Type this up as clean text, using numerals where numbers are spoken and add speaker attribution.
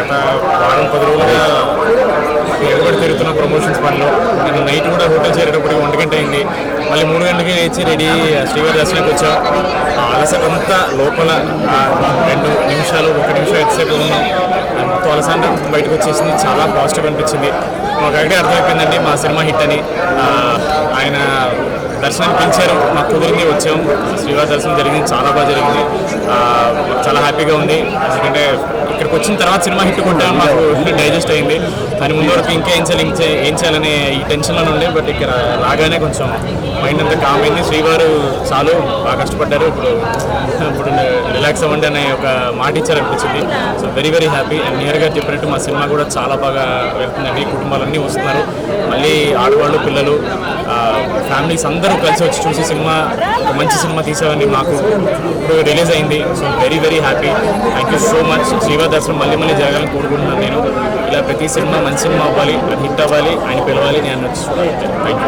Speaker 1: గత వారం 10 రోజులుగా ఎగబడి తిరుగుతున్న ప్రమోషన్స్ పనిలో. నేను నైట్ కూడా హోటల్ చేరేటప్పటికి 1 గంట అయింది. మళ్ళీ 3 గంటలకి లేచి రెడీ శ్రీవారి దర్శనానికి వచ్చాం. అలసటంతా లోపల 2 నిమిషాలు 1 నిమిషం ఎంతసేపు ఉన్నాం. మొత్తం అలసంతా బయటకు వచ్చేసింది. చాలా పాజిటివ్ అనిపించింది. ఒకటే అర్థమైపోయిందండి మా సినిమా హిట్ అని. ఆయన దర్శనం పిలిచారు, మాకు కుదిరింది, వచ్చాం. శ్రీవారి దర్శనం జరిగింది, చాలా బాగా జరిగింది. చాలా హ్యాపీగా ఉంది. ఎందుకంటే ఇక్కడికి వచ్చిన తర్వాత సినిమా హిట్ కొట్టామని మాకు డైజెస్ట్ అయింది. దాని ముందు వరకు ఇంకా ఏం చేయాలనే ఈ టెన్షన్లో ఉండే. బట్ ఇక్కడ రాగానే కొంచెం మైండ్ అంతా కామ్ అయింది. శ్రీవారు చాలు బాగా కష్టపడ్డారు, ఇప్పుడు రిలాక్స్ అవ్వండి అనే ఒక మాట ఇచ్చారు అనిపించింది. So very very happy. And నియర్గా చెప్పినట్టు మా సినిమా కూడా చాలా బాగా వెళ్తుందండి. కుటుంబాలన్నీ వస్తున్నారు, మళ్ళీ ఆడవాళ్ళు, పిల్లలు, ఫ్యామిలీస్ అందరూ కలిసి వచ్చి చూసి సినిమా మంచి సినిమా తీసామని మాకు ఇప్పుడు రిలీజ్ అయింది. So very very happy. Thank you so much. శ్రీవారి దర్శనం మళ్ళీ మళ్ళీ జరగాలని కోరుకుంటున్నాను నేను. ఇలా ప్రతి సినిమా మంచి సినిమా అవ్వాలి, అది హిట్ అవ్వాలి, ఆయన పిలవాలి, నేను వచ్చి థ్యాంక్ యూ.